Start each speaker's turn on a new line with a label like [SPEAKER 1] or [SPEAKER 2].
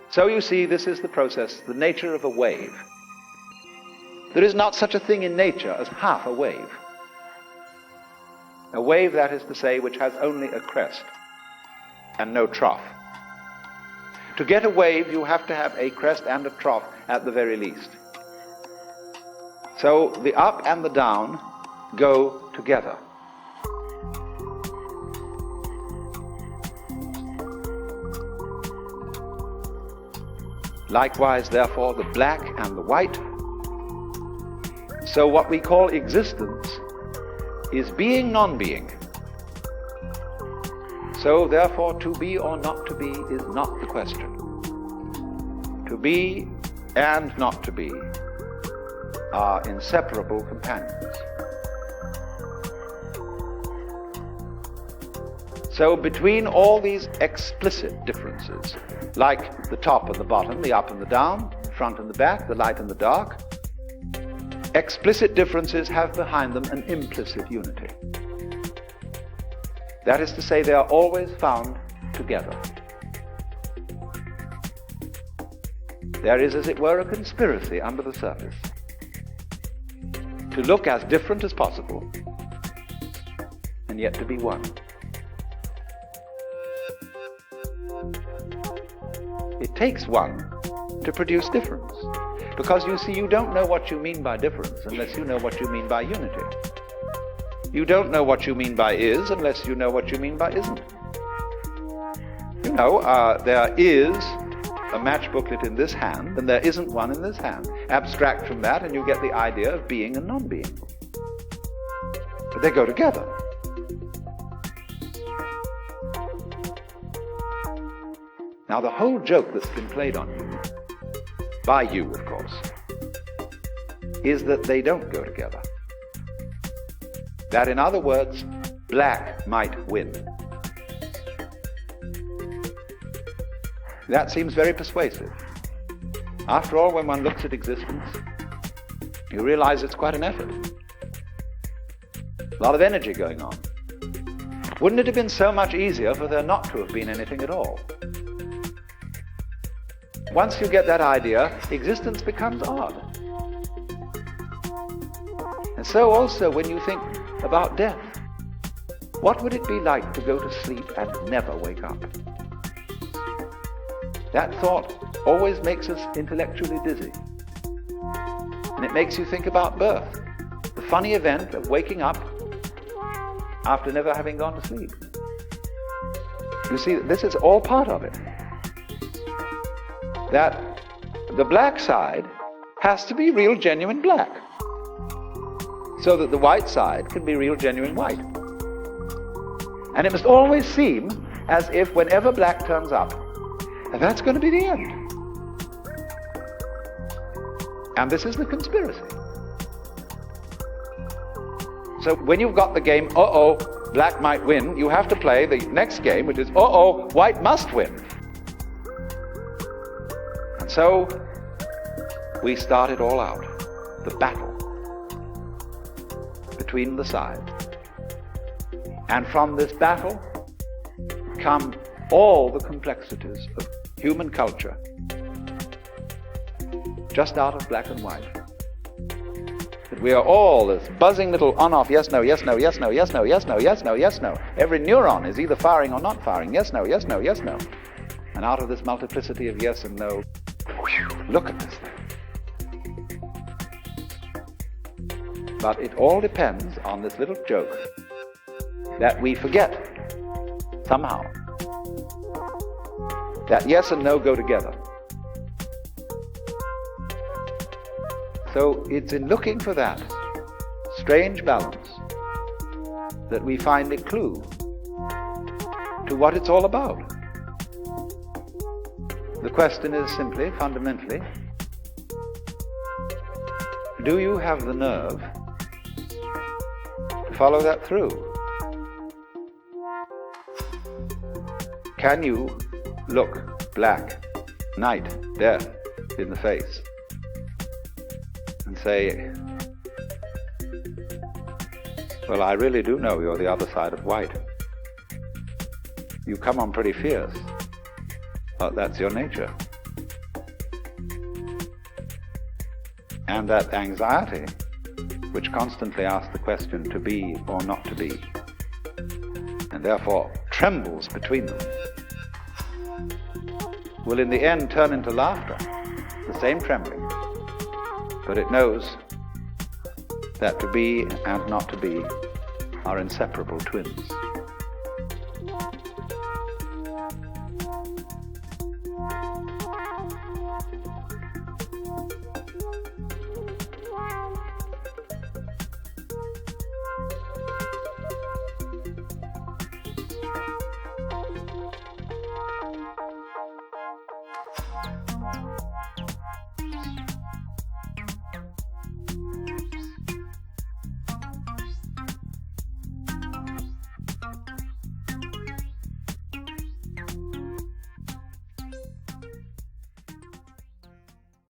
[SPEAKER 1] So you see, this is the process, the nature of a wave. There is not such a thing in nature as half a wave. A wave, that is to say, which has only a crest and no trough. To get a wave, you have to have a crest and a trough at the very least. So the up and the down go together. Likewise, therefore, the black and the white. So what we call existence is being, non-being. So therefore, to be or not to be is not the question. To be and not to be are inseparable companions. So between all these explicit differences, like the top and the bottom, the up and the down, the front and the back, the light and the dark, explicit differences have behind them an implicit unity. That is to say, they are always found together. There is, as it were, a conspiracy under the surface to look as different as possible and yet to be one. It takes one to produce difference, because you see, you don't know what you mean by difference unless you know what you mean by unity. You don't know what you mean by is unless you know what you mean by isn't. You know, there is a match booklet in this hand and there isn't one in this hand. Abstract from that and you get the idea of being and non-being. But they go together. Now the whole joke that's been played on you, by you of course, is that they don't go together. That, in other words, black might win. That seems very persuasive. After all, when one looks at existence, you realize it's quite an effort. A lot of energy going on. Wouldn't it have been so much easier for there not to have been anything at all? Once you get that idea, existence becomes odd. And so also when you think about death, what would it be like to go to sleep and never wake up? That thought always makes us intellectually dizzy. And it makes you think about birth, the funny event of waking up after never having gone to sleep. You see, this is all part of it. That the black side has to be real, genuine black, so that the white side can be real, genuine white. And it must always seem as if whenever black turns up, that's going to be the end. And this is the conspiracy. So when you've got the game, black might win, you have to play the next game, which is, white must win. And so we start it all out, the battle between the sides. And from this battle come all the complexities of human culture, just out of black and white. That we are all this buzzing little on-off, yes, no, yes, no, yes, no, yes, no, yes, no, yes, no, yes, no. Every neuron is either firing or not firing, yes, no, yes, no, yes, no. And out of this multiplicity of yes and no, look at this thing. But it all depends on this little joke that we forget somehow that yes and no go together. So it's in looking for that strange balance that we find a clue to what it's all about. The question is simply, fundamentally, do you have the nerve to follow that through? Can you look black, night, death in the face and say, well, I really do know you're the other side of white. You come on pretty fierce, but that's your nature. And that anxiety, which constantly asks the question to be or not to be, and therefore trembles between them, will in the end turn into laughter, the same trembling, but it knows that to be and not to be are inseparable twins.